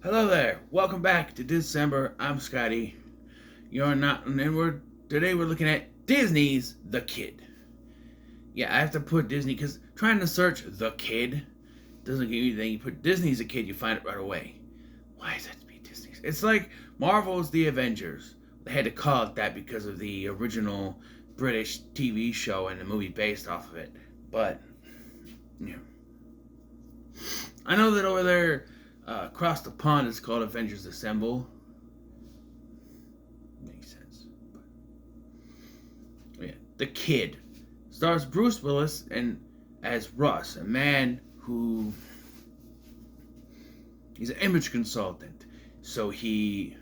Hello there. Welcome back to Dis-Cember. I'm Scotty. You're not, and we're looking at Disney's The Kid. Yeah, I have to put Disney because trying to search The Kid doesn't give you anything. You put Disney's The Kid, you find it right away. Why does that to be Disney's? It's like Marvel's The Avengers. They had to call it that because of the original British TV show and the movie based off of it. But yeah, I know that over there across the pond it's called Avengers Assemble. Makes sense. But yeah, The Kid stars Bruce Willis and as Russ, a man who he's an image consultant. So he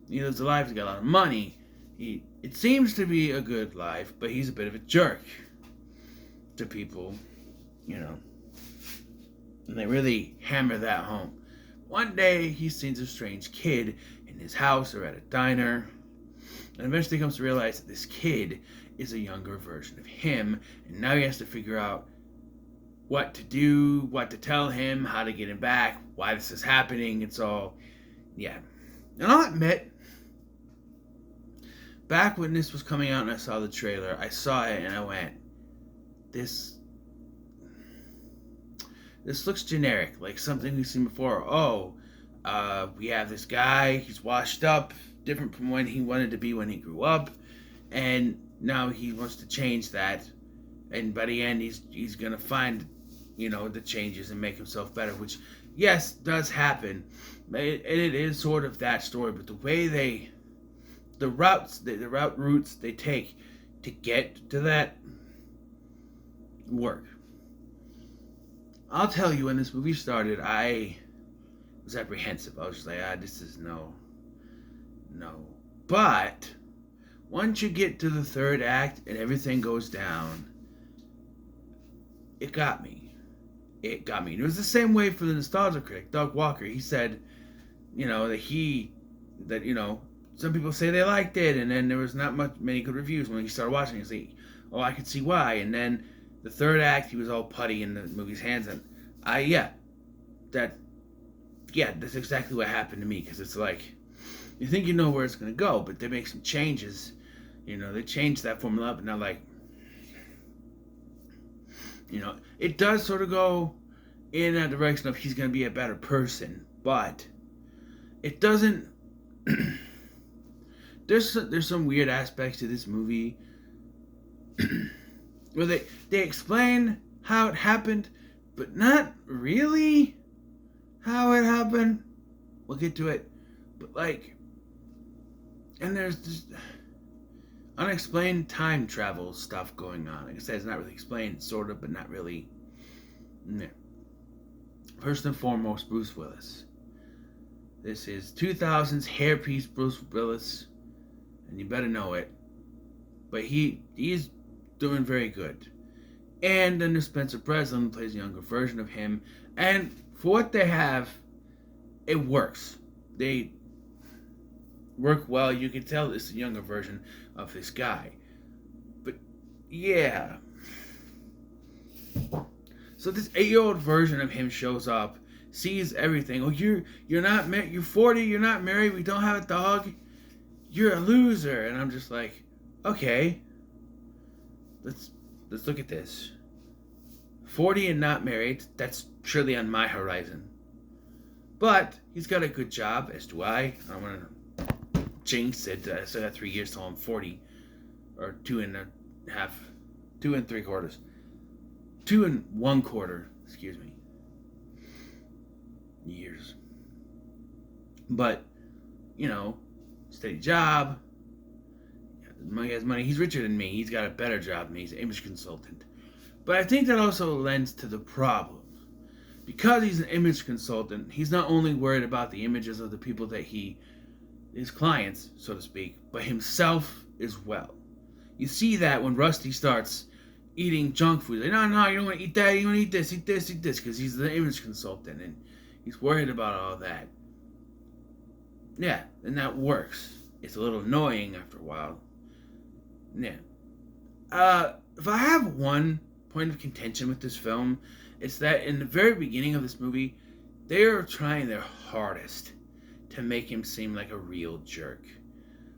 lives a life. He's got a lot of money. It seems to be a good life, but he's a bit of a jerk to people, you know. And they really hammer that home. One day he sees a strange kid in his house or at a diner, and eventually comes to realize that this kid is a younger version of him, and now he has to figure out what to do, what to tell him, how to get him back, why this is happening. It's all, yeah. And I'll admit, back when this was coming out and I saw the trailer, I saw it and I went, this this looks generic, like something we've seen before. Oh, we have this guy, he's washed up, different from when he wanted to be when he grew up, and now he wants to change that. And by the end, he's gonna find, the changes and make himself better, which, yes, does happen. It is sort of that story, but the way the routes they take to get to that work. I'll tell you, when this movie started, I was apprehensive. I was just like, this is no. But once you get to the third act and everything goes down, it got me. It got me. It was the same way for the nostalgia critic, Doug Walker. He said, some people say they liked it, and then there was not many good reviews when he started watching. He's like, oh, I could see why. And then the third act, he was all putty in the movie's hands, and that's exactly what happened to me. Because it's like, you think you know where it's gonna go, but they make some changes. They changed that formula up, and now like, it does sort of go in that direction of he's gonna be a better person, but it doesn't. There's some weird aspects to this movie where they explain how it happened, but not really how it happened. We'll get to it, but and there's just unexplained time travel stuff going on. Like I said, it's not really explained, sort of, but not really. First and foremost, Bruce Willis. This is 2000's hairpiece Bruce Willis, and you better know it. But he's doing very good. And then there's Spencer Breslin, who plays a younger version of him. And for what they have, it works. They work well. You can tell it's a younger version of this guy. But yeah. So this 8-year-old version of him shows up, sees everything. Oh, you're not married. You're 40. You're not married. We don't have a dog. You're a loser. And I'm just like, okay, let's look at this. 40 and not married. That's surely on my horizon. But he's got a good job, as do I. I don't want to jinx it. I still got 3 years till I'm 40, or 2.5, 2 3/4, 2 1/4. Excuse me. Years. But, steady job. He has money. He's richer than me. He's got a better job than me. He's an image consultant. But I think that also lends to the problem. Because he's an image consultant, he's not only worried about the images of the people that his clients, so to speak, but himself as well. You see that when Rusty starts eating junk food. Like, no, you don't want to eat that. You want to eat this, because he's the image consultant, and he's worried about all that. Yeah, and that works. It's a little annoying after a while. Yeah. If I have one point of contention with this film, it's that in the very beginning of this movie, they're trying their hardest to make him seem like a real jerk.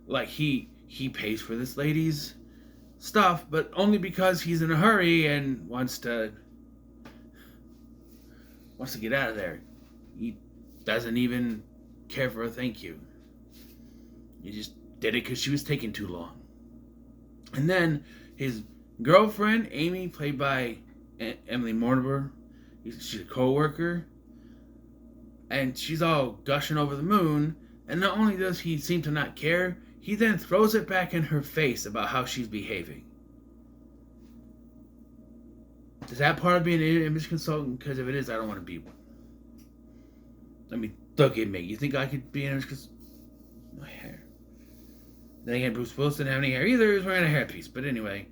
Like he pays for this lady's stuff, but only because he's in a hurry and wants to get out of there. He doesn't even care for a thank you. He just did it because she was taking too long. And then his girlfriend, Amy, played by Emily Mortimer, she's a co-worker, and she's all gushing over the moon, and not only does he seem to not care, he then throws it back in her face about how she's behaving. Is that part of being an image consultant? Because if it is, I don't want to be one. I mean, look at me. You think I could be an image consultant? My hair. Then again, Bruce Willis didn't have any hair either. He was wearing a hairpiece. But anyway.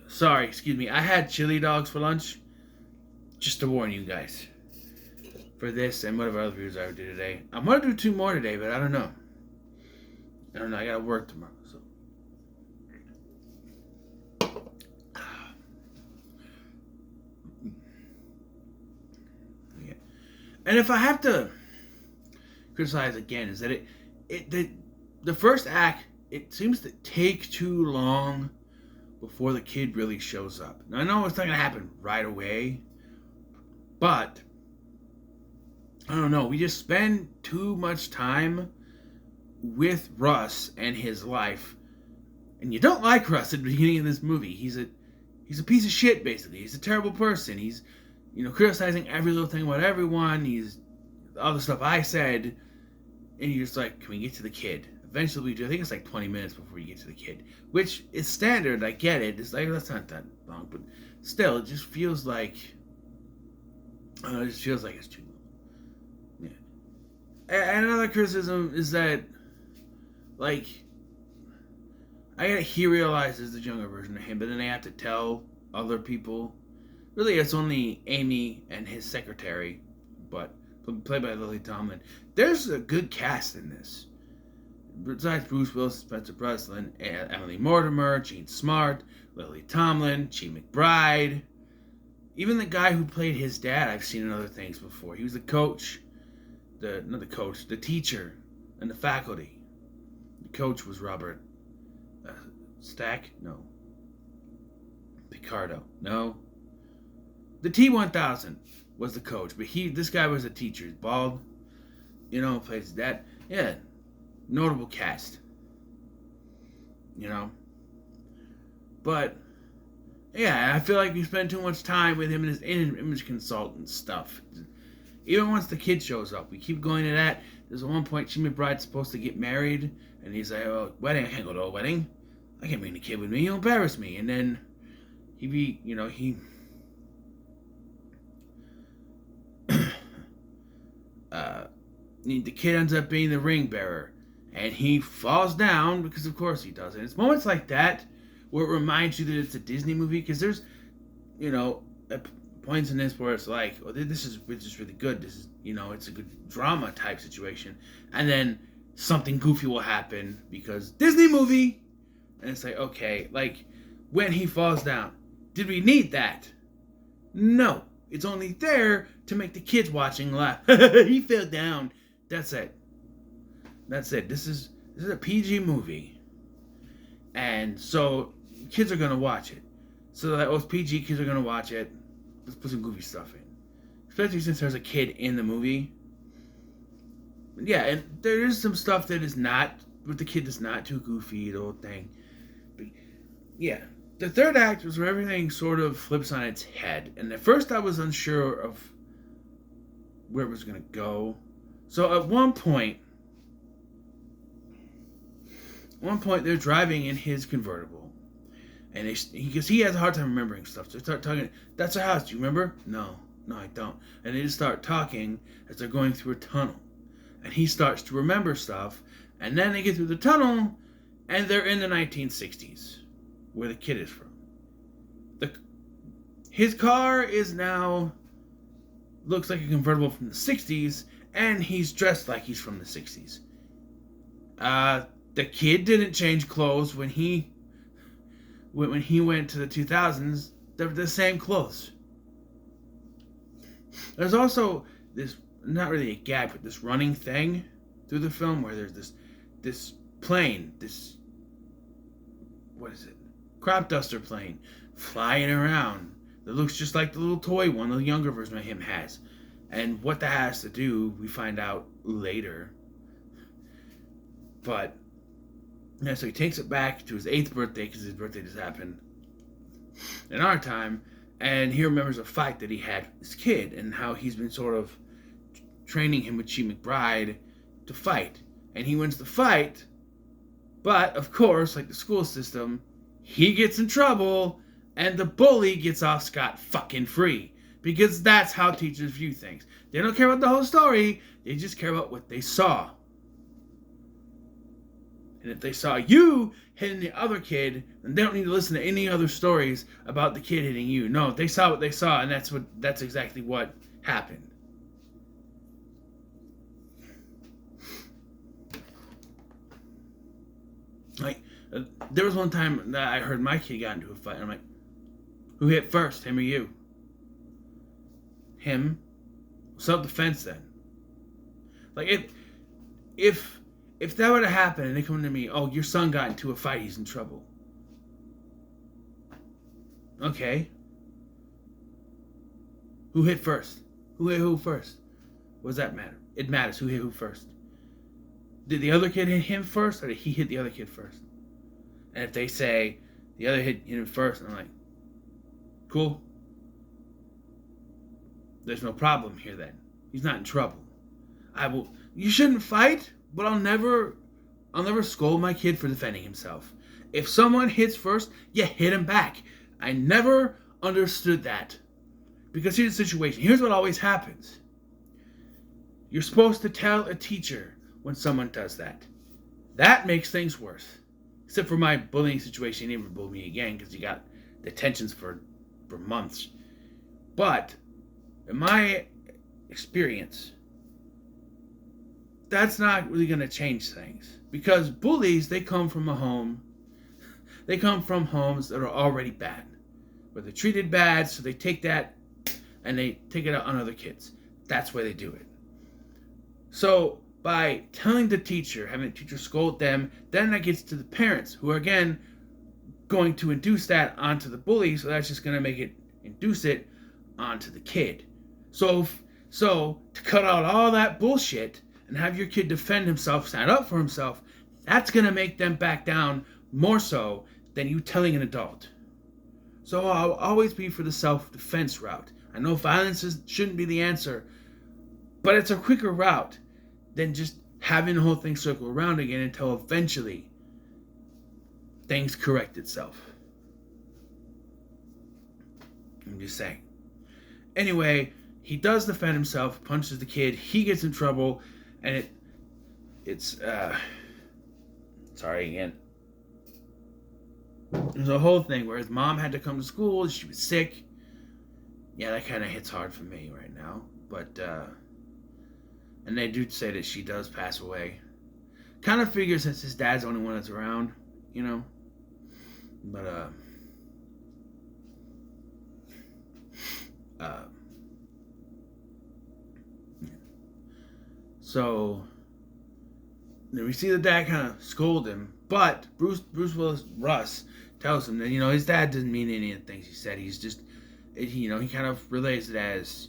Sorry, excuse me. I had chili dogs for lunch. Just to warn you guys. For this and whatever other reviews I would do today. I'm going to do 2 more today, but I don't know. I got to work tomorrow. So. Yeah. And if I have to criticize again, is that the first act, it seems to take too long before the kid really shows up. Now, I know it's not going to happen right away, but I don't know. We just spend too much time with Russ and his life, and you don't like Russ at the beginning of this movie. He's a piece of shit, basically. He's a terrible person. He's, criticizing every little thing about everyone. He's all the stuff I said, and you're just like, can we get to the kid? Eventually we do. I think it's like 20 minutes before you get to the kid, which is standard. I get it. It's like, that's not that long, but still, it just feels like it's too long. Yeah. And another criticism is that, like, he realizes the younger version of him, but then they have to tell other people. Really, it's only Amy and his secretary, but played by Lily Tomlin. There's a good cast in this. Besides Bruce Willis, Spencer Breslin, Emily Mortimer, Gene Smart, Lily Tomlin, Chi McBride. Even the guy who played his dad, I've seen in other things before. He was the coach. The teacher and the faculty. The coach was Robert Stack? No. Picardo? No. The T-1000 was the coach, but this guy was a teacher. He's bald, plays his dad. Yeah, notable cast. But yeah, I feel like we spend too much time with him and his image consultant stuff. Even once the kid shows up, we keep going to that. There's one point Chi McBride's supposed to get married, and he's like, "Oh, wedding, I can't go to a wedding. I can't bring the kid with me. He'll embarrass me." And then the kid ends up being the ring bearer, and he falls down because, of course, he does. And it's moments like that where it reminds you that it's a Disney movie, because there's, points in this where it's like, oh, this is really good. This is, it's a good drama type situation. And then something goofy will happen because Disney movie. And it's like, okay, like when he falls down, did we need that? No. It's only there to make the kids watching laugh. He fell down. That's it. This is a PG movie. And so kids are going to watch it. So that it's PG, kids are going to watch it. Let's put some goofy stuff in. Especially since there's a kid in the movie. Yeah, and there is some stuff that is not, with the kid that's not too goofy, the whole thing. But yeah, the third act was where everything sort of flips on its head. And at first I was unsure of where it was going to go. So at one point they're driving in his convertible. And because he has a hard time remembering stuff. So they start talking, "That's our house, do you remember?" No, I don't. And they just start talking as they're going through a tunnel. And he starts to remember stuff. And then they get through the tunnel, and they're in the 1960s, where the kid is from. His car is now, looks like a convertible from the 60s, and he's dressed like he's from the 60s. The kid didn't change clothes when he went to the 2000s. They're the same clothes. There's also this, not really a gag, but this running thing through the film where there's this plane, this, what is it? Crop duster plane flying around that looks just like the little toy one the younger version of him has. And what that has to do, we find out later. But, yeah, so he takes it back to his 8th birthday, because his birthday just happened in our time, and he remembers a fight that he had with his kid, and how he's been sort of training him with Chi McBride to fight. And he wins the fight, but, of course, like the school system, he gets in trouble, and the bully gets off scot-fucking-free. Because that's how teachers view things. They don't care about the whole story, they just care about what they saw. And if they saw you hitting the other kid, then they don't need to listen to any other stories about the kid hitting you. No, they saw what they saw, and that's exactly what happened. Like, there was one time that I heard my kid got into a fight, and I'm like, who hit first, him or you? Him. Self-defense then. Like, if that would have happened and they come to me, oh, your son got into a fight, he's in trouble. Okay. Who hit first? Who hit who first? What does that matter? It matters who hit who first. Did the other kid hit him first, or did he hit the other kid first? And if they say the other hit him first, I'm like, cool. There's no problem here then. He's not in trouble. You shouldn't fight, but I'll never scold my kid for defending himself. If someone hits first, you hit him back. I never understood that. Because here's the situation. Here's what always happens. You're supposed to tell a teacher when someone does that. That makes things worse. Except for my bullying situation. He never bullied me again because he got detentions for months. But in my experience, that's not really going to change things. Because bullies, they come from homes that are already bad. Where they're treated bad, so they take that and they take it out on other kids. That's why they do it. So, by telling the teacher, having the teacher scold them, then that gets to the parents, who are again going to induce that onto the bully, so that's just going to induce it onto the kid. So to cut out all that bullshit and have your kid defend himself, stand up for himself, that's going to make them back down more so than you telling an adult. So I'll always be for the self-defense route. I know violence shouldn't be the answer, but it's a quicker route than just having the whole thing circle around again until eventually things correct itself. I'm just saying. Anyway, he does defend himself, punches the kid, he gets in trouble, and it's sorry again. There's a whole thing where his mom had to come to school, she was sick. Yeah, that kind of hits hard for me right now. But, and they do say that she does pass away. Kind of figures since his dad's the only one that's around, you know. But, so then we see the dad kind of scold him, but Bruce Willis, Russ, tells him that, you know, his dad doesn't mean any of the things he said. He's just, you know, he kind of relays it as,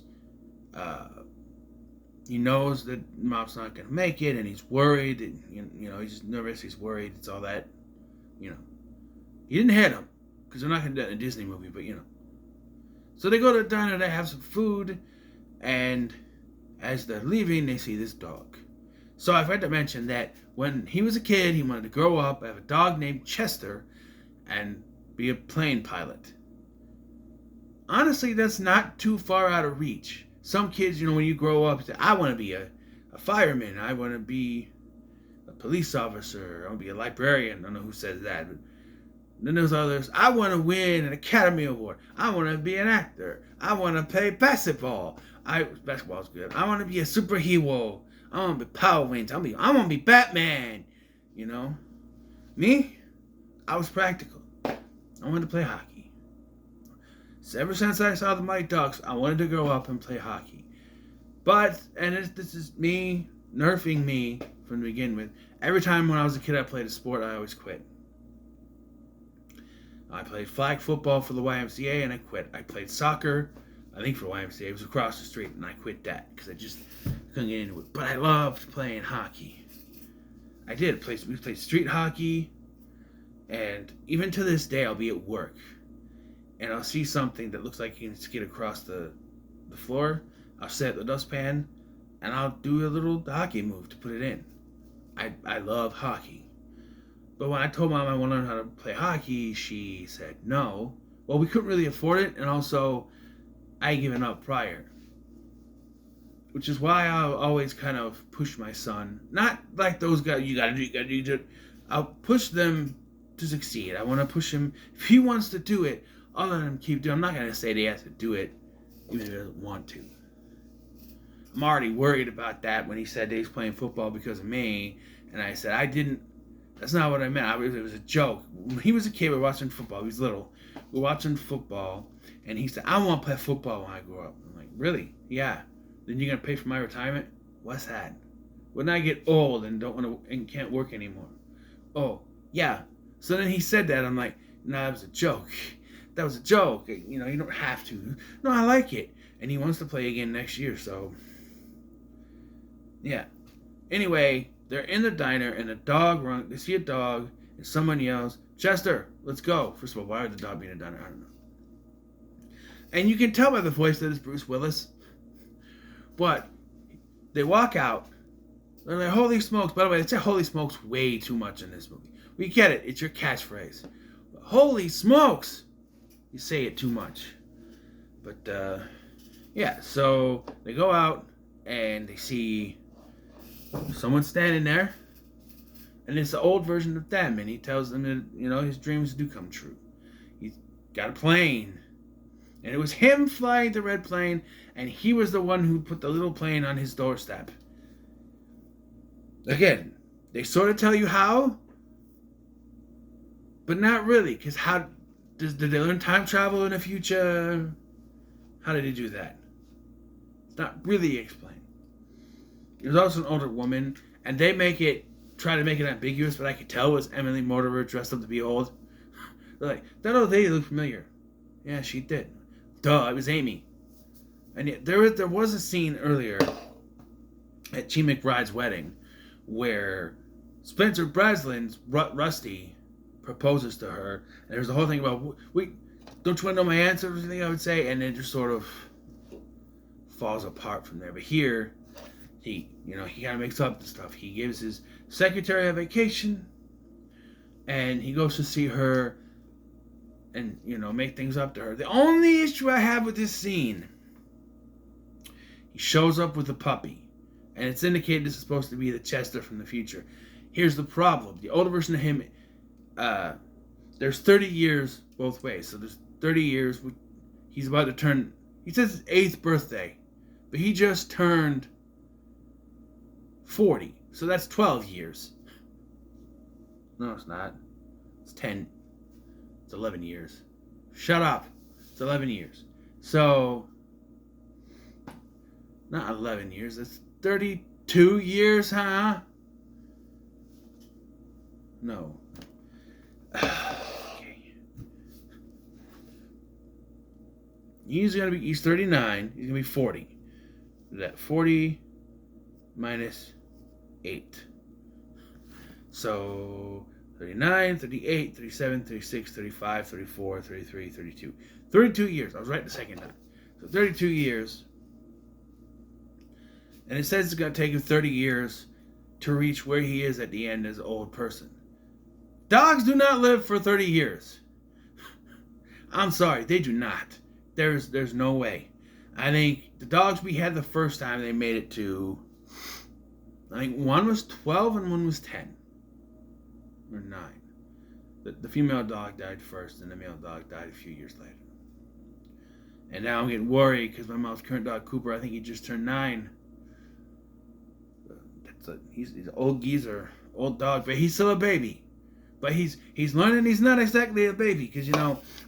he knows that mom's not going to make it, and he's worried, and, you know, he's just nervous, he's worried, it's all that, you know. He didn't hit him, because they're not going to do that in a Disney movie, but, you know. So they go to the diner, they have some food, and as they're leaving, they see this dog. So I've had to mention that when he was a kid, he wanted to grow up, have a dog named Chester, and be a plane pilot. Honestly, that's not too far out of reach. Some kids, you know, when you grow up, say, I want to be a fireman, I want to be a police officer, I want to be a librarian. I don't know who says that, but then there's others, I want to win an Academy Award, I want to be an actor, I want to play basketball. Basketball's good. I want to be a superhero. I want to be Power Rangers. I want to be Batman. You know? Me? I was practical. I wanted to play hockey. Ever since I saw the Mighty Ducks, I wanted to grow up and play hockey. But, and this is me nerfing me from the beginning with. Every time when I was a kid I played a sport, I always quit. I played flag football for the YMCA and I quit. I played soccer, I think for YMCA. It was across the street and I quit that because I just couldn't get into it. But I loved playing hockey. I did. We played street hockey. And even to this day, I'll be at work. And I'll see something that looks like you can skid across the floor. I'll set the dustpan. And I'll do a little hockey move to put it in. I love hockey. But when I told Mom I want to learn how to play hockey, she said no. Well, we couldn't really afford it. And also, I had given up prior. Which is why I'll always kind of push my son. Not like those guys, you gotta do it. I'll push them to succeed. I want to push him. If he wants to do it, I'll let him keep doing it. I'm not going to say that he has to do it, even if he doesn't want to. I'm already worried about that when he said that he's playing football because of me. And I said, that's not what I meant. It was a joke. When he was a kid, we were watching football. He was little. We were watching football. And he said, I want to play football when I grow up. I'm like, really? Yeah. Then you're going to pay for my retirement? What's that? When I get old and don't want to and can't work anymore. Oh, yeah. So then he said that. I'm like, no, that was a joke. That was a joke. You don't have to. No, I like it. And he wants to play again next year, so. Yeah. Anyway, they're in the diner, and a dog runs. They see a dog, and someone yells, Chester, let's go. First of all, why would the dog be in a diner? I don't know. And you can tell by the voice that it's Bruce Willis. But they walk out. They're like, holy smokes. By the way, they say holy smokes way too much in this movie. We get it. It's your catchphrase. But holy smokes. You say it too much. But, yeah. So they go out and they see someone standing there. And it's the old version of them. And he tells them that, his dreams do come true. He's got a plane. And it was him flying the red plane, and he was the one who put the little plane on his doorstep. Again, they sort of tell you how, but not really, because did they learn time travel in the future? How did he do that? It's not really explained. There's also an older woman, and they try to make it ambiguous, but I could tell it was Emily Mortimer dressed up to be old. They're like, that old lady looked familiar. Yeah, she did. Duh, it was Amy. And yet, there was a scene earlier at Chi McBride's wedding where Spencer Breslin's Rusty proposes to her. And there's the whole thing about, don't you want to know my answer or anything I would say? And it just sort of falls apart from there. But here, he kind of makes up the stuff. He gives his secretary a vacation and he goes to see her and, make things up to her. The only issue I have with this scene, he shows up with a puppy. And it's indicated this is supposed to be the Chester from the future. Here's the problem. The older version of him, there's 30 years both ways. So there's 30 years. He's about to turn, he says his 8th birthday. But he just turned 40. So that's 12 years. No, it's not. It's 10. It's 11 years. Shut up. It's 11 years. So, not 11 years. That's 32 years, huh? No. Okay. He's 39. He's gonna be 40. That 40 minus 8. So 39, 38, 37, 36, 35, 34, 33, 32. 32 years. I was right the second time. So 32 years. And it says it's going to take him 30 years to reach where he is at the end as an old person. Dogs do not live for 30 years. I'm sorry, they do not. There's no way. I think the dogs we had the first time, they made it to, I think one was 12 and one was 10. Or 9. The female dog died first, and the male dog died a few years later. And now I'm getting worried because my mom's current dog, Cooper, I think he just turned 9. He's an old geezer, old dog, but he's still a baby. But he's learning he's not exactly a baby. Because,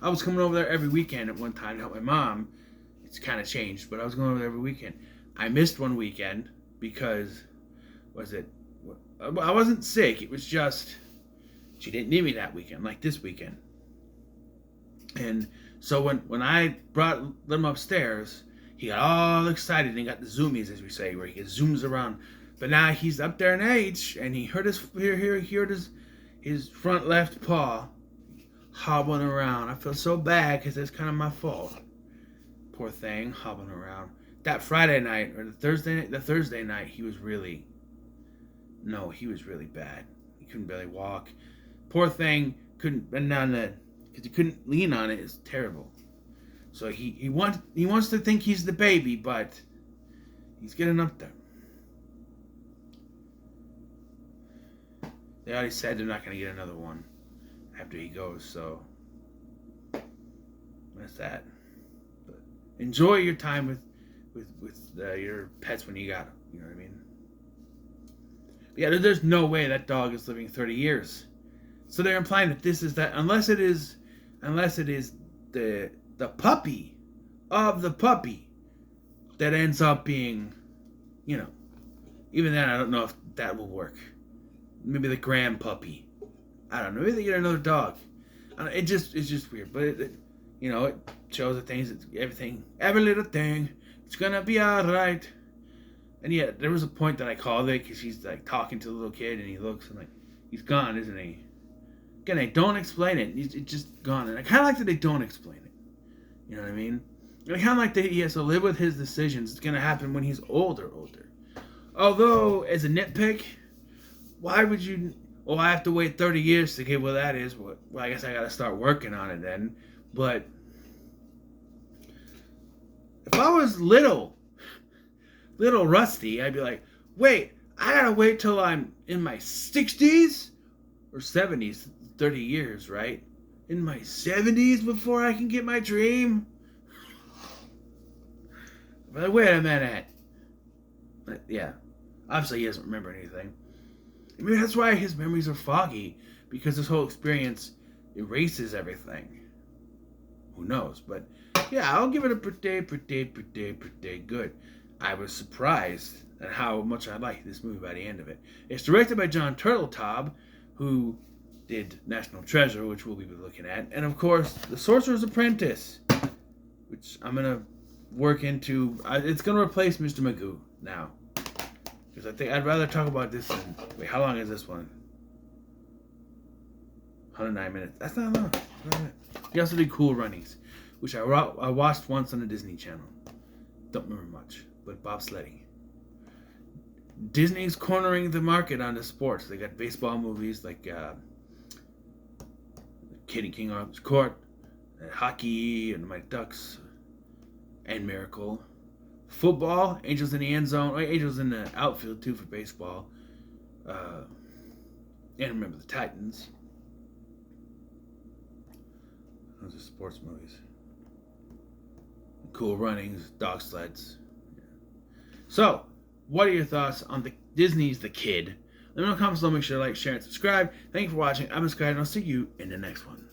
I was coming over there every weekend at one time to help my mom. It's kind of changed, but I was going over there every weekend. I missed one weekend because, I wasn't sick. It was just, she didn't need me that weekend, like this weekend. And so when I let him upstairs, he got all excited and got the zoomies, as we say, where he zooms around. But now he's up there in age, and he hurt his front left paw hobbling around. I feel so bad because it's kind of my fault. Poor thing, hobbling around. That Friday night or the Thursday night, he was really bad. He couldn't barely walk. Poor thing couldn't bend down because he couldn't lean on it. It's terrible. So he wants to think he's the baby, but he's getting up there. They already said they're not going to get another one after he goes, so that's that. But enjoy your time with your pets when you got them. You know what I mean? But yeah, there's no way that dog is living 30 years. So they're implying that this is that, unless it is the puppy of the puppy that ends up being, even then I don't know if that will work. Maybe the grand puppy. I don't know. Maybe they get another dog. It's just weird. But it shows the things. Every little thing. It's gonna be all right. And yeah, there was a point that I called it because she's like talking to the little kid, and he looks and like he's gone, isn't he? Again, they don't explain it. It's just gone, and I kind of like that they don't explain it. You know what I mean? I kind of like that he has to live with his decisions. It's gonna happen when he's older. Although, as a nitpick, why would you? Well, I have to wait 30 years to get what that is. Well, I guess I got to start working on it then. But if I was little Rusty, I'd be like, wait, I got to wait till I'm in my 60s or 70s, 30 years, right? In my 70s before I can get my dream? But wait a minute. But yeah, obviously he doesn't remember anything. Maybe that's why his memories are foggy, because this whole experience erases everything. Who knows? But yeah, I'll give it a pretty good. I was surprised at how much I liked this movie by the end of it. It's directed by John Turteltaub, who did National Treasure, which we'll be looking at, and of course, The Sorcerer's Apprentice, which I'm gonna work into. It's gonna replace Mr. Magoo now. Because I think I'd rather talk about this than... Wait, how long is this one? 109 minutes. That's not long. He also did Cool Runnings, which I watched once on the Disney Channel. Don't remember much, but bobsledding. Disney's cornering the market on the sports. They got baseball movies like Kid and King Arthur's Court, hockey, and Mighty Ducks, and Miracle. Football, Angels in the end zone, Angels in the outfield too for baseball. And remember the Titans. Those are sports movies. Cool Runnings, Dog Sleds. Yeah. So, what are your thoughts on Disney's The Kid? Let me know in the comments below. Make sure to like, share, and subscribe. Thank you for watching. I'm Sky, and I'll see you in the next one.